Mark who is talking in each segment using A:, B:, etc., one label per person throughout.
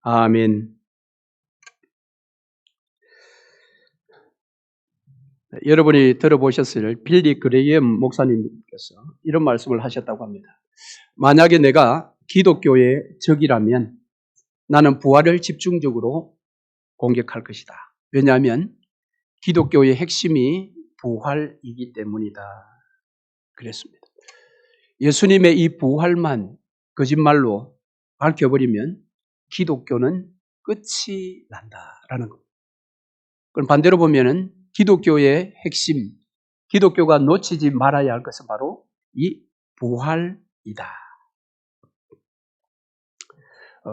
A: 아멘. 여러분이 들어보셨을 빌리 그레이엄 목사님께서 이런 말씀을 하셨다고 합니다. 만약에 내가 기독교의 적이라면 나는 부활을 집중적으로 공격할 것이다. 왜냐하면 기독교의 핵심이 부활이기 때문이다. 그랬습니다. 예수님의 이 부활만 거짓말로 밝혀버리면 기독교는 끝이 난다라는 겁니다. 그럼 반대로 보면은 기독교의 핵심, 기독교가 놓치지 말아야 할 것은 바로 이 부활이다.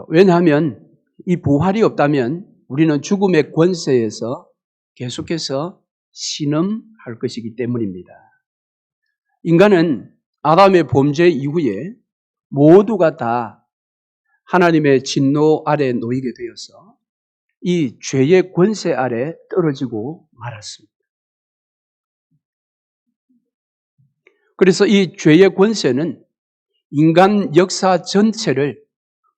A: 왜냐하면 이 부활이 없다면 우리는 죽음의 권세에서 계속해서 신음할 것이기 때문입니다. 인간은 아담의 범죄 이후에 모두가 다 하나님의 진노 아래 놓이게 되어서 이 죄의 권세 아래 떨어지고 말았습니다. 그래서 이 죄의 권세는 인간 역사 전체를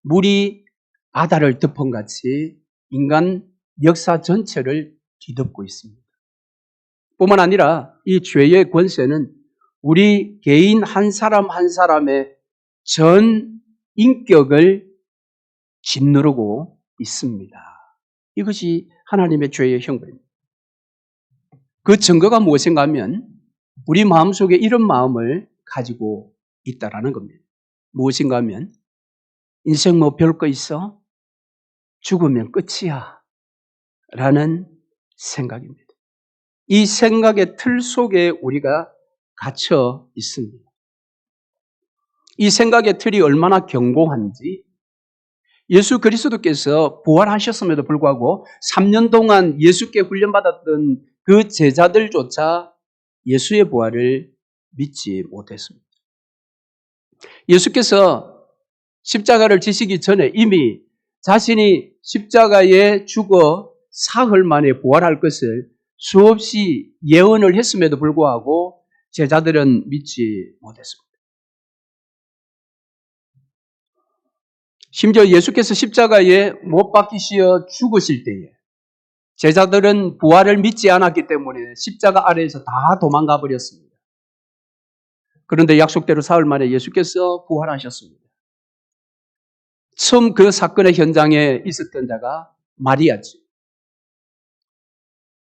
A: 물이 바다를 덮은 같이 인간 역사 전체를 뒤덮고 있습니다. 뿐만 아니라 이 죄의 권세는 우리 개인 한 사람 한 사람의 전 인격을 짓누르고 있습니다. 이것이 하나님의 죄의 형벌입니다. 그 증거가 무엇인가 하면 우리 마음속에 이런 마음을 가지고 있다라는 겁니다. 무엇인가 하면 인생 뭐 별거 있어? 죽으면 끝이야. 라는 생각입니다. 이 생각의 틀 속에 우리가 갇혀 있습니다. 이 생각의 틀이 얼마나 견고한지 예수 그리스도께서 부활하셨음에도 불구하고 3년 동안 예수께 훈련받았던 그 제자들조차 예수의 부활을 믿지 못했습니다. 예수께서 십자가를 지시기 전에 이미 자신이 십자가에 죽어 사흘 만에 부활할 것을 수없이 예언을 했음에도 불구하고 제자들은 믿지 못했습니다. 심지어 예수께서 십자가에 못 박히시어 죽으실 때에 제자들은 부활을 믿지 않았기 때문에 십자가 아래에서 다 도망가 버렸습니다. 그런데 약속대로 사흘 만에 예수께서 부활하셨습니다. 처음 그 사건의 현장에 있었던 자가 마리아죠.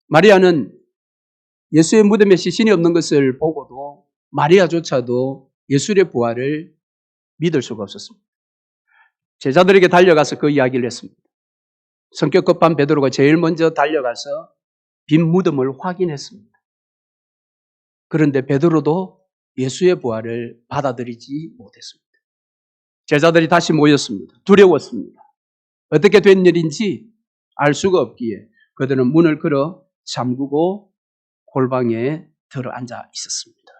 A: 마리아는 예수의 무덤에 시신이 없는 것을 보고도 마리아조차도 예수의 부활을 믿을 수가 없었습니다. 제자들에게 달려가서 그 이야기를 했습니다. 성격 급한 베드로가 제일 먼저 달려가서 빈 무덤을 확인했습니다. 그런데 베드로도 예수의 부활을 받아들이지 못했습니다. 제자들이 다시 모였습니다. 두려웠습니다. 어떻게 된 일인지 알 수가 없기에 그들은 문을 걸어 잠그고 골방에 들어 앉아 있었습니다.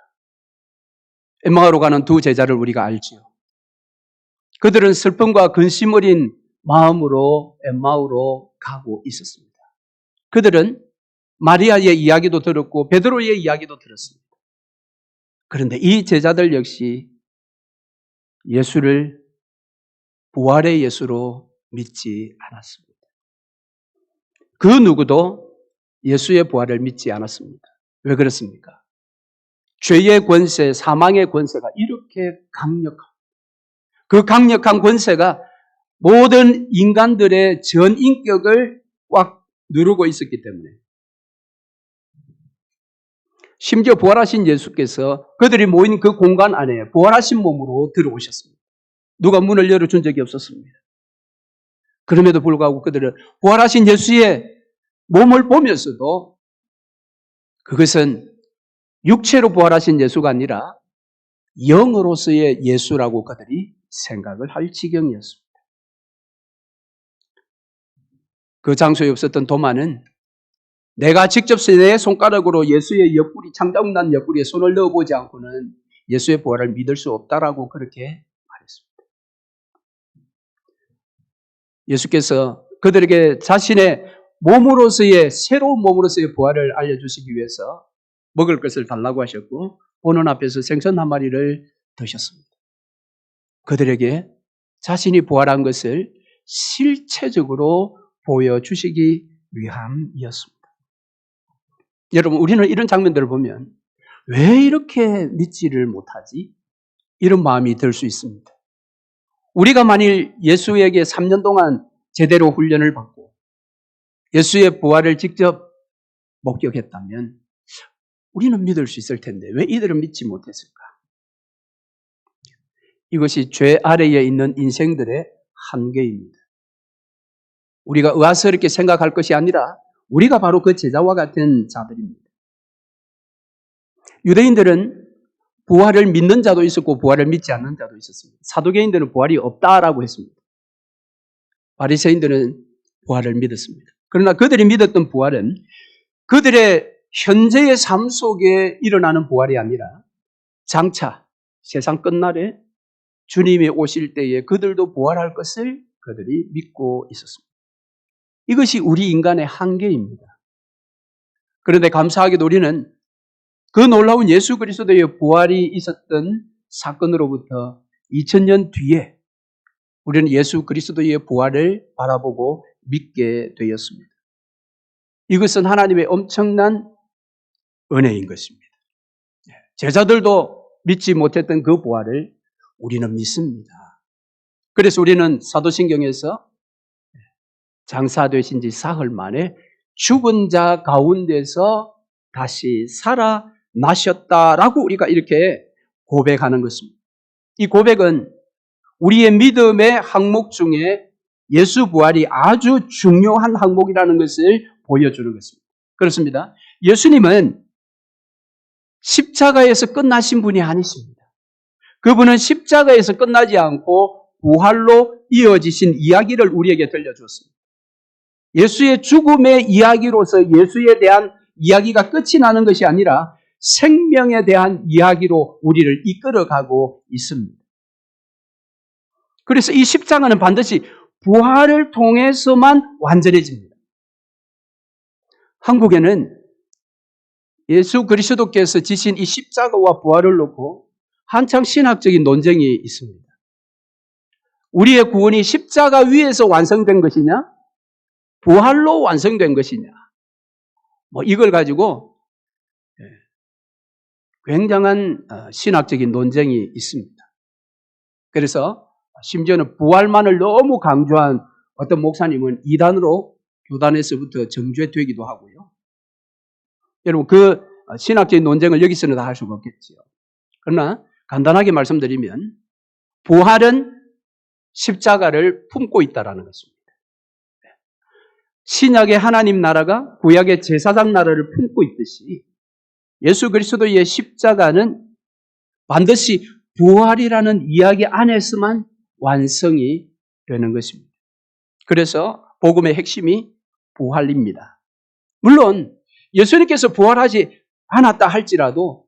A: 엠마오로 가는 두 제자를 우리가 알지요. 그들은 슬픔과 근심 어린 마음으로 엠마오로 가고 있었습니다. 그들은 마리아의 이야기도 들었고 베드로의 이야기도 들었습니다. 그런데 이 제자들 역시 예수를 부활의 예수로 믿지 않았습니다. 그 누구도 예수의 부활을 믿지 않았습니다. 왜 그렇습니까? 죄의 권세, 사망의 권세가 이렇게 강력합니다. 그 강력한 권세가 모든 인간들의 전 인격을 꽉 누르고 있었기 때문에 심지어 부활하신 예수께서 그들이 모인 그 공간 안에 부활하신 몸으로 들어오셨습니다. 누가 문을 열어준 적이 없었습니다. 그럼에도 불구하고 그들은 부활하신 예수의 몸을 보면서도 그것은 육체로 부활하신 예수가 아니라 영으로서의 예수라고 그들이 생각을 할 지경이었습니다. 그 장소에 없었던 도마는 내가 직접 내 손가락으로 예수의 옆구리, 창자국난 옆구리에 손을 넣어보지 않고는 예수의 부활을 믿을 수 없다라고 그렇게 말했습니다. 예수께서 그들에게 자신의 몸으로서의 새로운 몸으로서의 부활을 알려주시기 위해서 먹을 것을 달라고 하셨고 보는 앞에서 생선 한 마리를 드셨습니다. 그들에게 자신이 부활한 것을 실체적으로 보여주시기 위함이었습니다. 여러분, 우리는 이런 장면들을 보면 왜 이렇게 믿지를 못하지? 이런 마음이 들 수 있습니다. 우리가 만일 예수에게 3년 동안 제대로 훈련을 받고 예수의 부활을 직접 목격했다면 우리는 믿을 수 있을 텐데 왜 이들은 믿지 못했을까? 이것이 죄 아래에 있는 인생들의 한계입니다. 우리가 의아스럽게 생각할 것이 아니라 우리가 바로 그 제자와 같은 자들입니다. 유대인들은 부활을 믿는 자도 있었고 부활을 믿지 않는 자도 있었습니다. 사두개인들은 부활이 없다라고 했습니다. 바리새인들은 부활을 믿었습니다. 그러나 그들이 믿었던 부활은 그들의 현재의 삶 속에 일어나는 부활이 아니라 장차 세상 끝날에 주님이 오실 때에 그들도 부활할 것을 그들이 믿고 있었습니다. 이것이 우리 인간의 한계입니다. 그런데 감사하게도 우리는 그 놀라운 예수 그리스도의 부활이 있었던 사건으로부터 2000년 뒤에 우리는 예수 그리스도의 부활을 바라보고 믿게 되었습니다. 이것은 하나님의 엄청난 은혜인 것입니다. 제자들도 믿지 못했던 그 부활을 우리는 믿습니다. 그래서 우리는 사도신경에서 장사되신 지 사흘 만에 죽은 자 가운데서 다시 살아나셨다라고 우리가 이렇게 고백하는 것입니다. 이 고백은 우리의 믿음의 항목 중에 예수 부활이 아주 중요한 항목이라는 것을 보여주는 것입니다. 그렇습니다. 예수님은 십자가에서 끝나신 분이 아니십니다. 그분은 십자가에서 끝나지 않고 부활로 이어지신 이야기를 우리에게 들려주었습니다. 예수의 죽음의 이야기로서 예수에 대한 이야기가 끝이 나는 것이 아니라 생명에 대한 이야기로 우리를 이끌어가고 있습니다. 그래서 이 십자가는 반드시 부활을 통해서만 완전해집니다. 한국에는 예수 그리스도께서 지신 이 십자가와 부활을 놓고 한창 신학적인 논쟁이 있습니다. 우리의 구원이 십자가 위에서 완성된 것이냐? 부활로 완성된 것이냐? 이걸 가지고 굉장한 신학적인 논쟁이 있습니다. 그래서 심지어는 부활만을 너무 강조한 어떤 목사님은 이단으로 교단에서부터 정죄되기도 하고요. 여러분, 그 신학적인 논쟁을 여기서는 다 할 수가 없겠지요. 그러나 간단하게 말씀드리면 부활은 십자가를 품고 있다라는 것입니다. 신약의 하나님 나라가 구약의 제사장 나라를 품고 있듯이 예수 그리스도의 십자가는 반드시 부활이라는 이야기 안에서만 완성이 되는 것입니다. 그래서 복음의 핵심이 부활입니다. 물론 예수님께서 부활하지 않았다 할지라도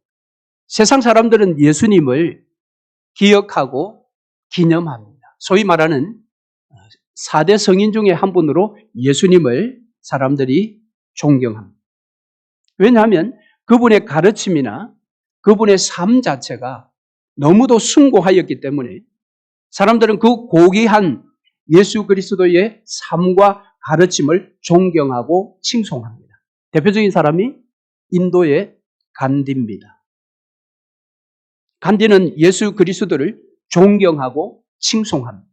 A: 세상 사람들은 예수님을 기억하고 기념합니다. 소위 말하는 4대 성인 중에 한 분으로 예수님을 사람들이 존경합니다. 왜냐하면 그분의 가르침이나 그분의 삶 자체가 너무도 숭고하였기 때문에 사람들은 그 고귀한 예수 그리스도의 삶과 가르침을 존경하고 칭송합니다. 대표적인 사람이 인도의 간디입니다. 간디는 예수 그리스도를 존경하고 칭송합니다.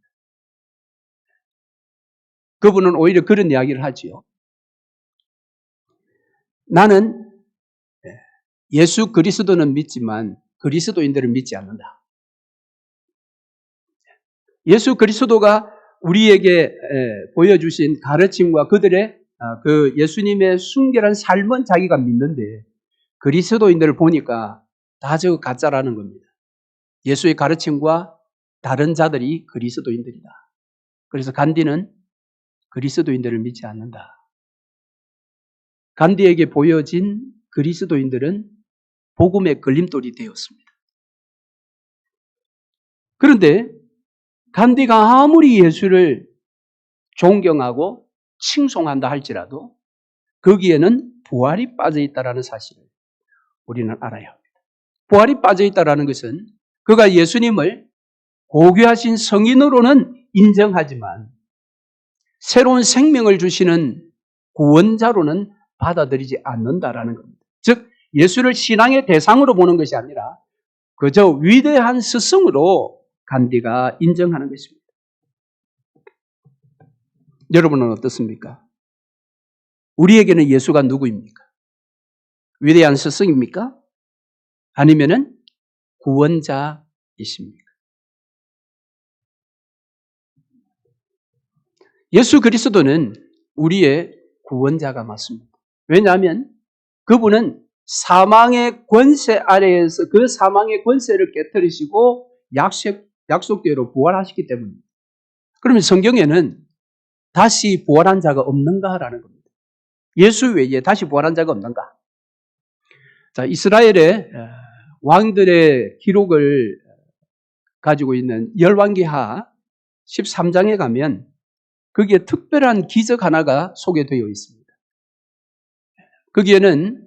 A: 그분은 오히려 그런 이야기를 하지요. 나는 예수 그리스도는 믿지만 그리스도인들을 믿지 않는다. 예수 그리스도가 우리에게 보여주신 가르침과 그들의 그 예수님의 순결한 삶은 자기가 믿는데 그리스도인들을 보니까 다 저거 가짜라는 겁니다. 예수의 가르침과 다른 자들이 그리스도인들이다. 그래서 간디는 그리스도인들을 믿지 않는다. 간디에게 보여진 그리스도인들은 복음의 걸림돌이 되었습니다. 그런데 간디가 아무리 예수를 존경하고 칭송한다 할지라도 거기에는 부활이 빠져 있다는 사실을 우리는 알아야 합니다. 부활이 빠져 있다는 것은 그가 예수님을 고귀하신 성인으로는 인정하지만 새로운 생명을 주시는 구원자로는 받아들이지 않는다라는 겁니다. 즉 예수를 신앙의 대상으로 보는 것이 아니라 그저 위대한 스승으로 간디가 인정하는 것입니다. 여러분은 어떻습니까? 우리에게는 예수가 누구입니까? 위대한 스승입니까? 아니면은 구원자이십니까? 예수 그리스도는 우리의 구원자가 맞습니다. 왜냐하면 그분은 사망의 권세 아래에서 그 사망의 권세를 깨뜨리시고 약속대로 부활하시기 때문입니다. 그러면 성경에는 다시 부활한 자가 없는가라는 겁니다. 예수 외에 다시 부활한 자가 없는가? 자, 이스라엘의 왕들의 기록을 가지고 있는 열왕기하 13장에 가면 거기에 특별한 기적 하나가 소개되어 있습니다. 거기에는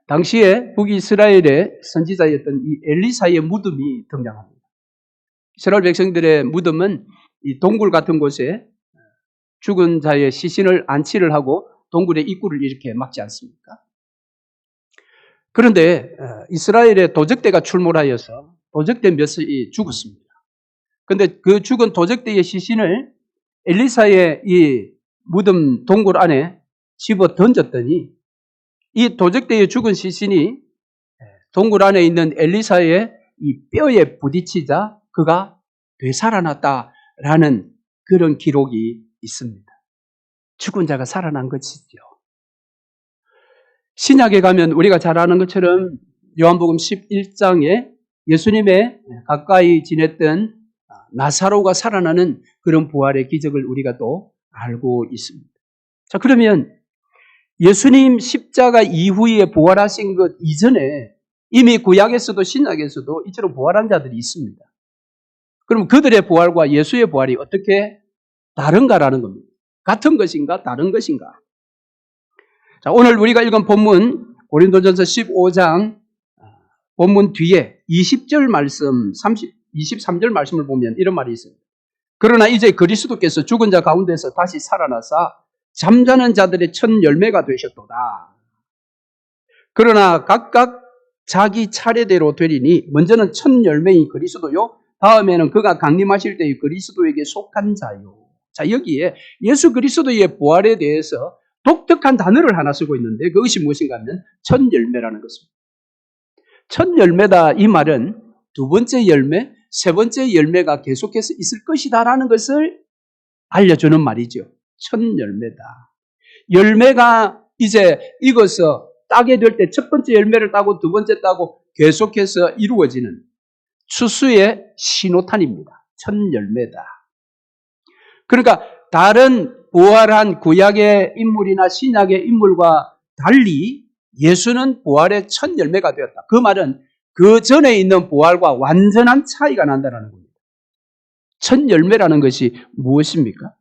A: 당시에 북이스라엘의 선지자였던 이 엘리사의 무덤이 등장합니다. 이스라엘 백성들의 무덤은 이 동굴 같은 곳에 죽은 자의 시신을 안치를 하고 동굴의 입구를 이렇게 막지 않습니까? 그런데 이스라엘의 도적대가 출몰하여서 도적대 몇이 죽었습니다. 그런데 그 죽은 도적대의 시신을 엘리사의 이 무덤 동굴 안에 집어 던졌더니 이 도적대의 죽은 시신이 동굴 안에 있는 엘리사의 이 뼈에 부딪히자 그가 되살아났다라는 그런 기록이 있습니다. 죽은 자가 살아난 것이죠. 신약에 가면 우리가 잘 아는 것처럼 요한복음 11장에 예수님의 가까이 지냈던 나사로가 살아나는 그런 부활의 기적을 우리가 또 알고 있습니다. 자, 그러면 예수님 십자가 이후에 부활하신 것 이전에 이미 구약에서도 신약에서도 이처럼 부활한 자들이 있습니다. 그럼 그들의 부활과 예수의 부활이 어떻게 다른가라는 겁니다. 같은 것인가 다른 것인가? 자, 오늘 우리가 읽은 본문 고린도전서 15장 본문 뒤에 20절 말씀, 23절 말씀을 보면 이런 말이 있습니다. 그러나 이제 그리스도께서 죽은 자 가운데서 다시 살아나사 잠자는 자들의 첫 열매가 되셨도다. 그러나 각각 자기 차례대로 되리니 먼저는 첫 열매인 그리스도요, 다음에는 그가 강림하실 때의 그리스도에게 속한 자요. 자, 여기에 예수 그리스도의 부활에 대해서 독특한 단어를 하나 쓰고 있는데 그것이 무엇인가 하면 첫 열매라는 것입니다. 첫 열매다 이 말은 두 번째 열매, 세 번째 열매가 계속해서 있을 것이다라는 것을 알려주는 말이죠. 첫 열매다. 열매가 이제 익어서 따게 될 때 첫 번째 열매를 따고 두 번째 따고 계속해서 이루어지는 추수의 신호탄입니다. 첫 열매다. 그러니까 다른 부활한 구약의 인물이나 신약의 인물과 달리 예수는 부활의 첫 열매가 되었다. 그 말은 그 전에 있는 부활과 완전한 차이가 난다는 겁니다. 첫 열매라는 것이 무엇입니까?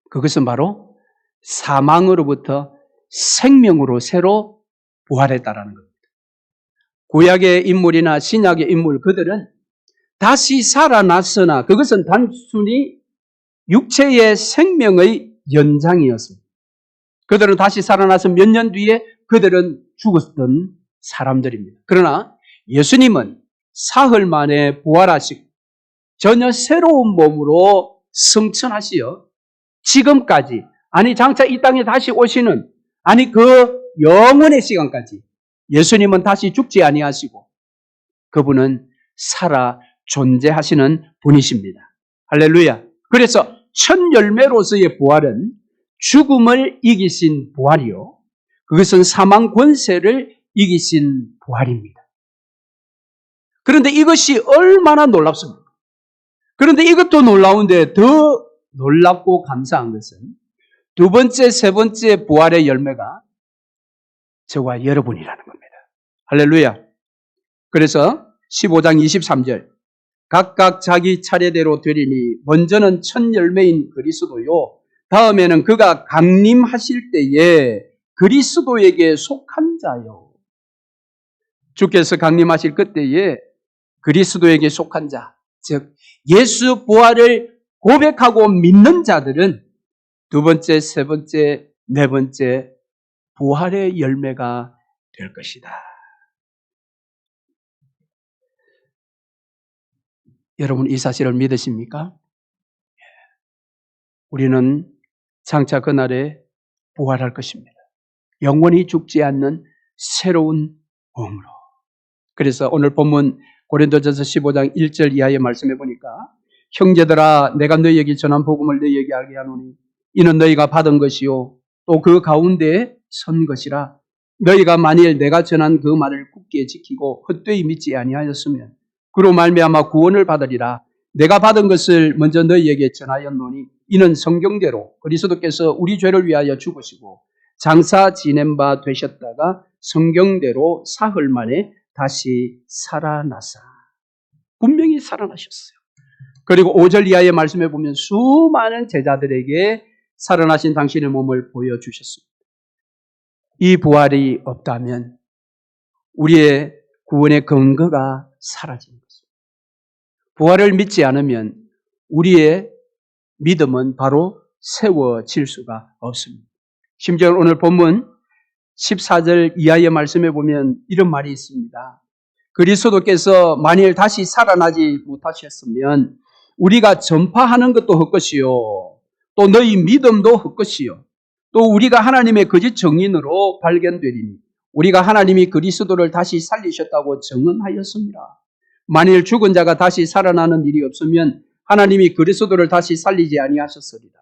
A: 그것은 바로 사망으로부터 생명으로 새로 부활했다라는 겁니다. 구약의 인물이나 신약의 인물 그들은 다시 살아났으나 그것은 단순히 육체의 생명의 연장이었습니다. 그들은 다시 살아나서 몇 년 뒤에 그들은 죽었던 사람들입니다. 그러나 예수님은 사흘 만에 부활하시고 전혀 새로운 몸으로 승천하시어 지금까지 아니 장차 이 땅에 다시 오시는 아니 그 영원의 시간까지 예수님은 다시 죽지 아니하시고 그분은 살아 존재하시는 분이십니다. 할렐루야. 그래서 첫 열매로서의 부활은 죽음을 이기신 부활이요. 그것은 사망 권세를 이기신 부활입니다. 그런데 이것이 얼마나 놀랍습니까? 그런데 이것도 놀라운데 더 놀랍고 감사한 것은 두 번째, 세 번째 부활의 열매가 저와 여러분이라는 겁니다. 할렐루야. 그래서 15장 23절 각각 자기 차례대로 되리니 먼저는 첫 열매인 그리스도요. 다음에는 그가 강림하실 때에 그리스도에게 속한 자요. 주께서 강림하실 그때에 그리스도에게 속한 자, 즉 예수 부활을 고백하고 믿는 자들은 두 번째, 세 번째, 네 번째 부활의 열매가 될 것이다. 여러분 이 사실을 믿으십니까? 우리는 장차 그날에 부활할 것입니다. 영원히 죽지 않는 새로운 몸으로. 그래서 오늘 본문 고린도전서 15장 1절 이하의 말씀해 보니까 형제들아 내가 너희에게 전한 복음을 너희에게 알게 하노니 이는 너희가 받은 것이요 또 그 가운데 선 것이라 너희가 만일 내가 전한 그 말을 굳게 지키고 헛되이 믿지 아니하였으면 그로 말미암아 구원을 받으리라. 내가 받은 것을 먼저 너희에게 전하였노니 이는 성경대로 그리스도께서 우리 죄를 위하여 죽으시고 장사 지낸 바 되셨다가 성경대로 사흘 만에 다시 살아나사. 분명히 살아나셨어요. 그리고 5절 이하의 말씀에 보면 수많은 제자들에게 살아나신 당신의 몸을 보여주셨습니다. 이 부활이 없다면 우리의 구원의 근거가 사라지는 것입니다. 부활을 믿지 않으면 우리의 믿음은 바로 세워질 수가 없습니다. 심지어 오늘 본문 14절 이하의 말씀에 보면 이런 말이 있습니다. 그리스도께서 만일 다시 살아나지 못하셨으면 우리가 전파하는 것도 헛것이요 또 너희 믿음도 헛것이요 또 우리가 하나님의 거짓 증인으로 발견되리니 우리가 하나님이 그리스도를 다시 살리셨다고 증언하였습니다. 만일 죽은 자가 다시 살아나는 일이 없으면 하나님이 그리스도를 다시 살리지 아니하셨으리라.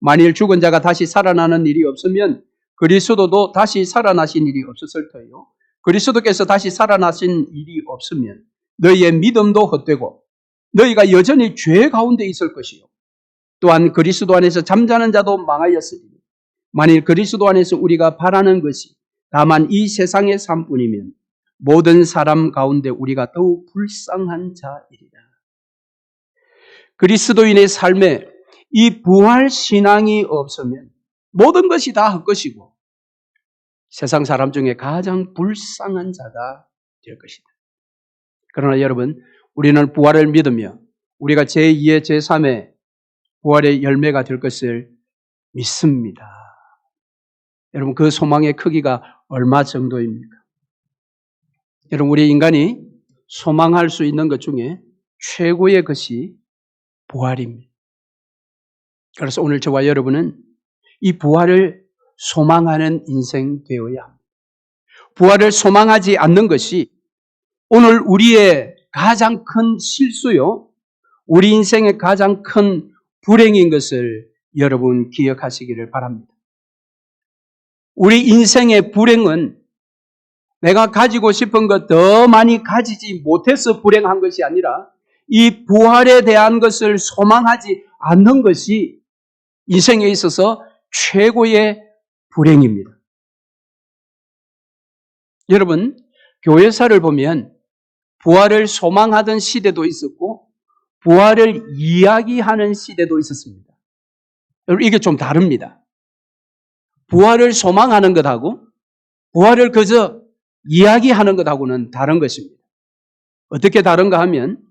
A: 만일 죽은 자가 다시 살아나는 일이 없으면 그리스도도 다시 살아나신 일이 없었을 터요. 그리스도께서 다시 살아나신 일이 없으면 너희의 믿음도 헛되고 너희가 여전히 죄 가운데 있을 것이요. 또한 그리스도 안에서 잠자는 자도 망하였으니 만일 그리스도 안에서 우리가 바라는 것이 다만 이 세상의 삶뿐이면 모든 사람 가운데 우리가 더욱 불쌍한 자이리라. 그리스도인의 삶에 이 부활 신앙이 없으면 모든 것이 다 헛것이고 세상 사람 중에 가장 불쌍한 자가 될 것이다. 그러나 여러분, 우리는 부활을 믿으며 우리가 제2의 제3의 부활의 열매가 될 것을 믿습니다. 여러분, 그 소망의 크기가 얼마 정도입니까? 여러분, 우리 인간이 소망할 수 있는 것 중에 최고의 것이 부활입니다. 그래서 오늘 저와 여러분은 이 부활을 소망하는 인생 되어야 합니다. 부활을 소망하지 않는 것이 오늘 우리의 가장 큰 실수요, 우리 인생의 가장 큰 불행인 것을 여러분 기억하시기를 바랍니다. 우리 인생의 불행은 내가 가지고 싶은 것 더 많이 가지지 못해서 불행한 것이 아니라 이 부활에 대한 것을 소망하지 않는 것이 인생에 있어서 최고의 불행입니다. 여러분, 교회사를 보면 부활을 소망하던 시대도 있었고 부활을 이야기하는 시대도 있었습니다. 여러분, 이게 좀 다릅니다. 부활을 소망하는 것하고 부활을 그저 이야기하는 것하고는 다른 것입니다. 어떻게 다른가 하면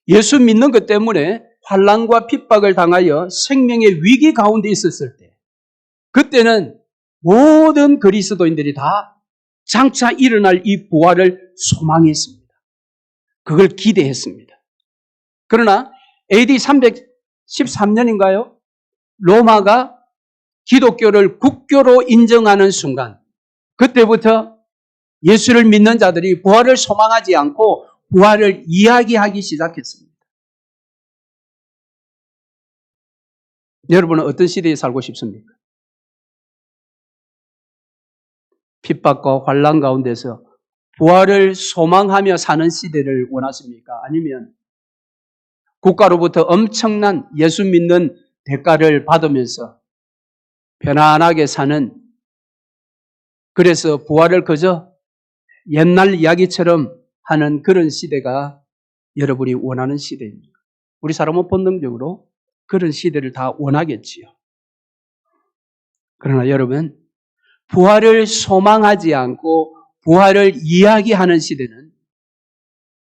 A: 예수 믿는 것 때문에 환난과 핍박을 당하여 생명의 위기 가운데 있었을 때 그때는 모든 그리스도인들이 다 장차 일어날 이 부활을 소망했습니다. 그걸 기대했습니다. 그러나 AD 313년인가요? 로마가 기독교를 국교로 인정하는 순간 그때부터 예수를 믿는 자들이 부활을 소망하지 않고 부활을 이야기하기 시작했습니다. 여러분은 어떤 시대에 살고 싶습니까? 핍박과 환난 가운데서 부활을 소망하며 사는 시대를 원하십니까? 아니면 국가로부터 엄청난 예수 믿는 대가를 받으면서 편안하게 사는, 그래서 부활을 그저 옛날 이야기처럼 하는 그런 시대가 여러분이 원하는 시대입니다. 우리 사람은 본능적으로 그런 시대를 다 원하겠지요. 그러나 여러분, 부활을 소망하지 않고 부활을 이야기하는 시대는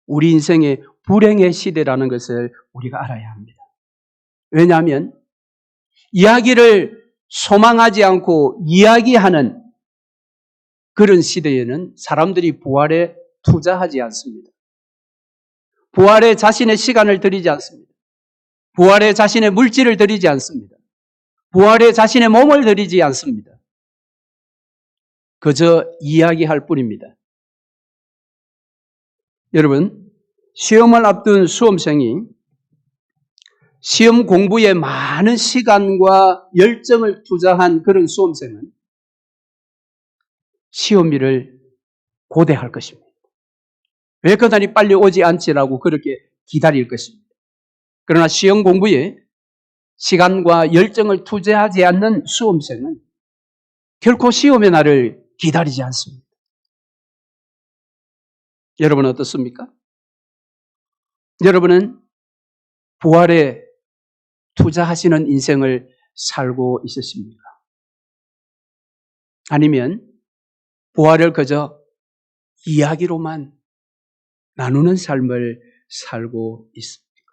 A: 우리 인생의 불행의 시대라는 것을 우리가 알아야 합니다. 왜냐하면 이야기를 소망하지 않고 이야기하는 그런 시대에는 사람들이 부활에 투자하지 않습니다. 부활에 자신의 시간을 들이지 않습니다. 부활에 자신의 물질을 들이지 않습니다. 부활에 자신의 몸을 들이지 않습니다. 그저 이야기할 뿐입니다. 여러분, 시험을 앞둔 수험생이 시험 공부에 많은 시간과 열정을 투자한 그런 수험생은 시험일을 고대할 것입니다. 왜 그날이 빨리 오지 않지라고 그렇게 기다릴 것입니다. 그러나 시험 공부에 시간과 열정을 투자하지 않는 수험생은 결코 시험의 날을 기다리지 않습니다. 여러분은 어떻습니까? 여러분은 부활에 투자하시는 인생을 살고 있으십니까? 아니면 부활을 그저 이야기로만 나누는 삶을 살고 있습니까?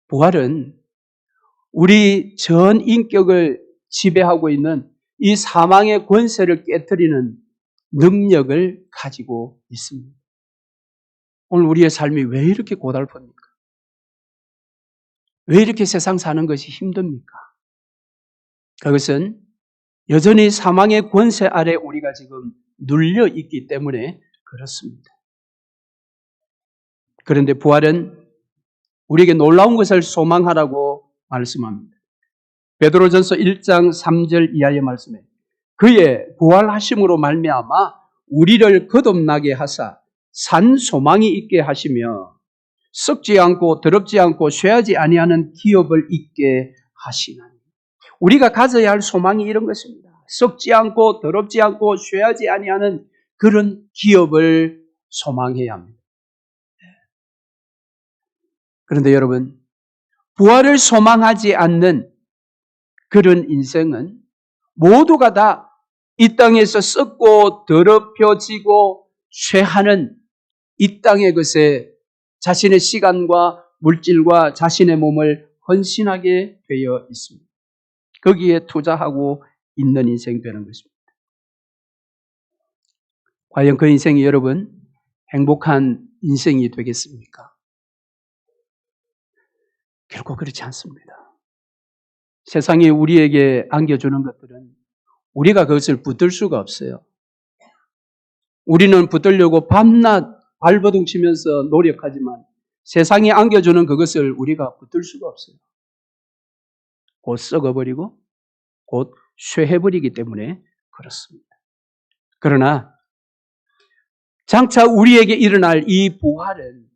A: 부활은 우리 전 인격을 지배하고 있는 이 사망의 권세를 깨트리는 능력을 가지고 있습니다. 오늘 우리의 삶이 왜 이렇게 고달픕니까? 왜 이렇게 세상 사는 것이 힘듭니까? 그것은 여전히 사망의 권세 아래 우리가 지금 눌려 있기 때문에 그렇습니다. 그런데 부활은 우리에게 놀라운 것을 소망하라고 말씀합니다. 베드로전서 1장 3절 이하의 말씀에 그의 부활하심으로 말미암아 우리를 거듭나게 하사 산 소망이 있게 하시며 썩지 않고 더럽지 않고 쇠하지 아니하는 기업을 있게 하시나니. 우리가 가져야 할 소망이 이런 것입니다. 썩지 않고 더럽지 않고 쇠하지 아니하는 그런 기업을 소망해야 합니다. 그런데 여러분, 부활을 소망하지 않는 그런 인생은 모두가 다 이 땅에서 썩고 더럽혀지고 쇠하는 이 땅의 것에 자신의 시간과 물질과 자신의 몸을 헌신하게 되어 있습니다. 거기에 투자하고 있는 인생이 되는 것입니다. 과연 그 인생이 여러분 행복한 인생이 되겠습니까? 결코 그렇지 않습니다. 세상이 우리에게 안겨주는 것들은 우리가 그것을 붙들 수가 없어요. 우리는 붙들려고 밤낮 발버둥 치면서 노력하지만 세상이 안겨주는 그것을 우리가 붙들 수가 없어요. 곧 썩어버리고 곧 쇠해버리기 때문에 그렇습니다. 그러나 장차 우리에게 일어날 이 부활은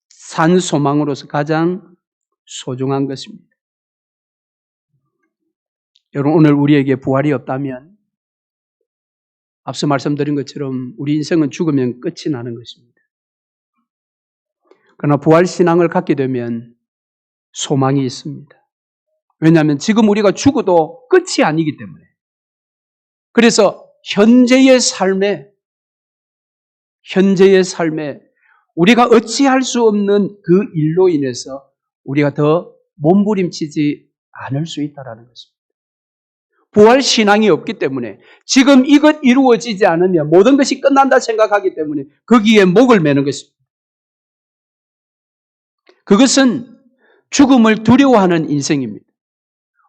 A: 산 소망으로서 가장 소중한 것입니다. 여러분, 오늘 우리에게 부활이 없다면 앞서 말씀드린 것처럼 우리 인생은 죽으면 끝이 나는 것입니다. 그러나 부활 신앙을 갖게 되면 소망이 있습니다. 왜냐하면 지금 우리가 죽어도 끝이 아니기 때문에. 그래서 현재의 삶에 우리가 어찌할 수 없는 그 일로 인해서 우리가 더 몸부림치지 않을 수 있다는 것입니다. 부활 신앙이 없기 때문에 지금 이것 이루어지지 않으면 모든 것이 끝난다 생각하기 때문에 거기에 목을 매는 것입니다. 그것은 죽음을 두려워하는 인생입니다.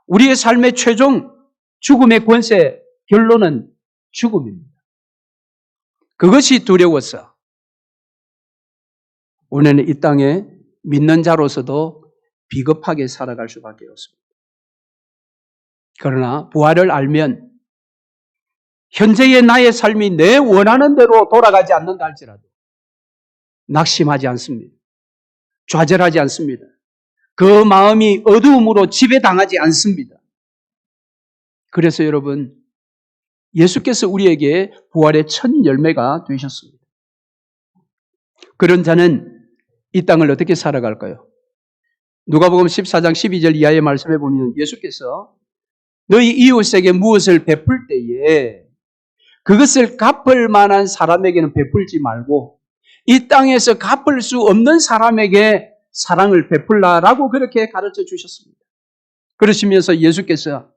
A: 우리의 삶의 최종 죽음의 권세 결론은 죽음입니다. 그것이 두려워서 우리는 이 땅에 믿는 자로서도 비겁하게 살아갈 수밖에 없습니다. 그러나 부활을 알면 현재의 나의 삶이 내 원하는 대로 돌아가지 않는다 할지라도 낙심하지 않습니다. 좌절하지 않습니다. 그 마음이 어두움으로 지배당하지 않습니다. 그래서 여러분, 예수께서 우리에게 부활의 첫 열매가 되셨습니다. 그런 자는 이 땅을 어떻게 살아갈까요? 누가복음 14장 12절 이하의 말씀에 보면 예수께서 너희 이웃에게 무엇을 베풀 때에 그것을 갚을 만한 사람에게는 베풀지 말고 이 땅에서 갚을 수 없는 사람에게 사랑을 베풀라라고 그렇게 가르쳐 주셨습니다. 그러시면서 예수께서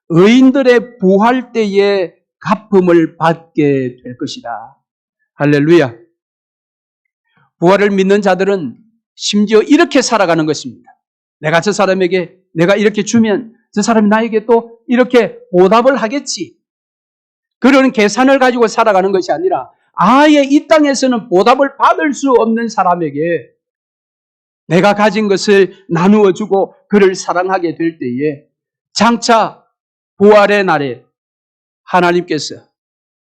A: 의인들의 부활 때에 갚음을 받게 될 것이다. 할렐루야. 부활을 믿는 자들은 심지어 이렇게 살아가는 것입니다. 내가 저 사람에게 내가 이렇게 주면 저 사람이 나에게 또 이렇게 보답을 하겠지. 그런 계산을 가지고 살아가는 것이 아니라 아예 이 땅에서는 보답을 받을 수 없는 사람에게 내가 가진 것을 나누어 주고 그를 사랑하게 될 때에 장차 부활의 날에 하나님께서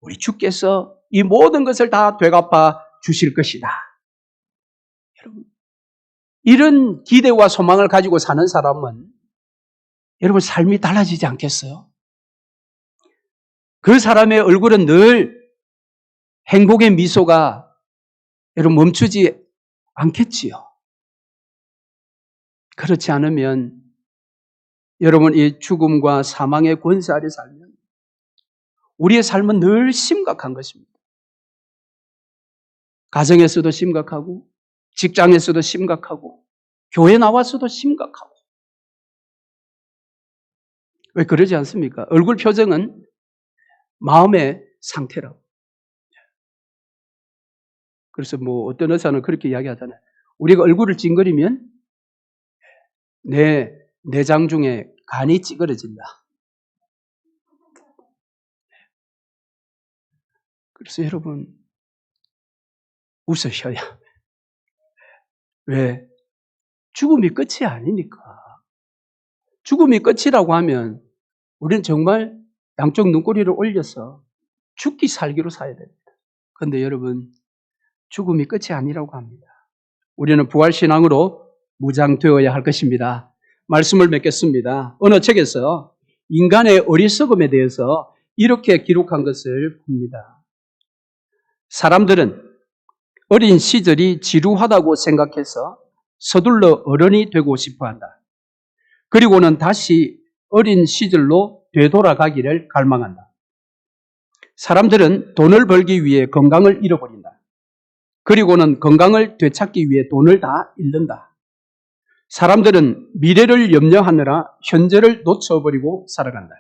A: 우리 주께서 이 모든 것을 다 되갚아 주실 것이다. 여러분, 이런 기대와 소망을 가지고 사는 사람은 여러분 삶이 달라지지 않겠어요? 그 사람의 얼굴은 늘 행복의 미소가 여러분 멈추지 않겠지요. 그렇지 않으면 여러분 이 죽음과 사망의 권세 아래 살면 우리의 삶은 늘 심각한 것입니다. 가정에서도 심각하고 직장에서도 심각하고 교회 나와서도 심각하고 왜 그러지 않습니까? 얼굴 표정은 마음의 상태라고. 그래서 뭐 어떤 의사는 그렇게 이야기하잖아요. 우리가 얼굴을 찡그리면 내 내장 중에 간이 찌그러진다. 그래서 여러분 웃으셔야. 왜? 죽음이 끝이 아니니까. 죽음이 끝이라고 하면 우리는 정말 양쪽 눈꼬리를 올려서 죽기 살기로 살아야 됩니다. 그런데 여러분 죽음이 끝이 아니라고 합니다. 우리는 부활신앙으로 무장되어야 할 것입니다. 말씀을 맺겠습니다. 어느 책에서 인간의 어리석음에 대해서 이렇게 기록한 것을 봅니다. 사람들은 어린 시절이 지루하다고 생각해서 서둘러 어른이 되고 싶어 한다. 그리고는 다시 어린 시절로 되돌아가기를 갈망한다. 사람들은 돈을 벌기 위해 건강을 잃어버린다. 그리고는 건강을 되찾기 위해 돈을 다 잃는다. 사람들은 미래를 염려하느라 현재를 놓쳐버리고 살아간다.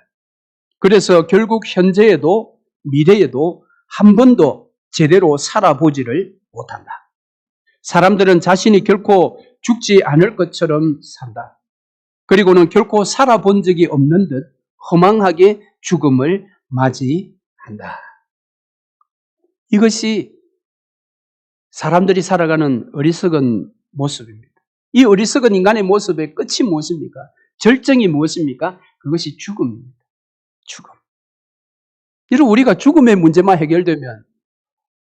A: 그래서 결국 현재에도 미래에도 한 번도 제대로 살아보지를 못한다. 사람들은 자신이 결코 죽지 않을 것처럼 산다. 그리고는 결코 살아본 적이 없는 듯 허망하게 죽음을 맞이한다. 이것이 사람들이 살아가는 어리석은 모습입니다. 이 어리석은 인간의 모습의 끝이 무엇입니까? 절정이 무엇입니까? 그것이 죽음입니다. 죽음. 여러분 우리가 죽음의 문제만 해결되면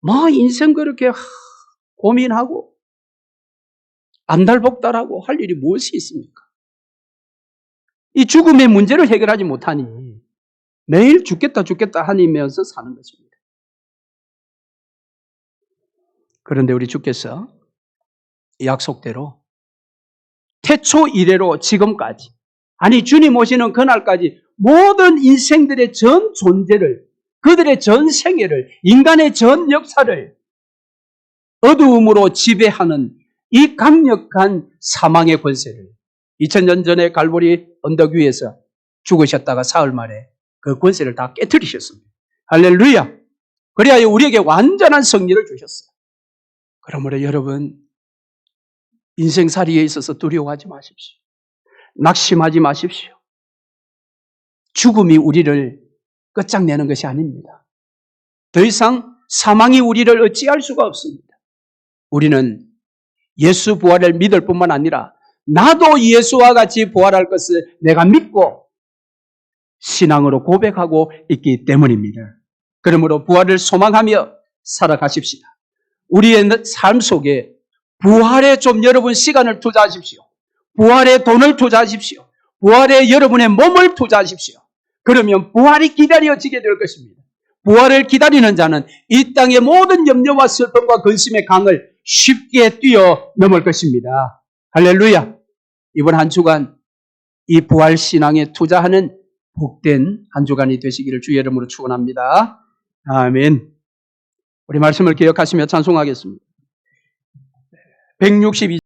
A: 뭐 인생 그렇게 고민하고 안달복달하고 할 일이 무엇이 있습니까? 이 죽음의 문제를 해결하지 못하니 매일 죽겠다 하면서 사는 것입니다. 그런데 우리 주께서 약속대로 태초 이래로 지금까지 아니 주님 오시는 그날까지 모든 인생들의 전 존재를 그들의 전 생애를 인간의 전 역사를 어두움으로 지배하는 이 강력한 사망의 권세를 2000년 전에 갈보리 언덕 위에서 죽으셨다가 사흘 만에 그 권세를 다 깨뜨리셨습니다. 할렐루야. 그래야 우리에게 완전한 승리를 주셨어요. 그러므로 여러분 인생살이에 있어서 두려워하지 마십시오. 낙심하지 마십시오. 죽음이 우리를 끝장내는 것이 아닙니다. 더 이상 사망이 우리를 어찌할 수가 없습니다. 우리는 예수 부활을 믿을 뿐만 아니라 나도 예수와 같이 부활할 것을 내가 믿고 신앙으로 고백하고 있기 때문입니다. 그러므로 부활을 소망하며 살아가십시다. 우리의 삶 속에 부활에 좀 여러분 시간을 투자하십시오. 부활에 돈을 투자하십시오. 부활에 여러분의 몸을 투자하십시오. 그러면 부활이 기다려지게 될 것입니다. 부활을 기다리는 자는 이 땅의 모든 염려와 슬픔과 근심의 강을 쉽게 뛰어넘을 것입니다. 할렐루야. 이번 한 주간 이 부활 신앙에 투자하는 복된 한 주간이 되시기를 주의 이름으로 축원합니다. 아멘. 우리 말씀을 기억하시며 찬송하겠습니다. 162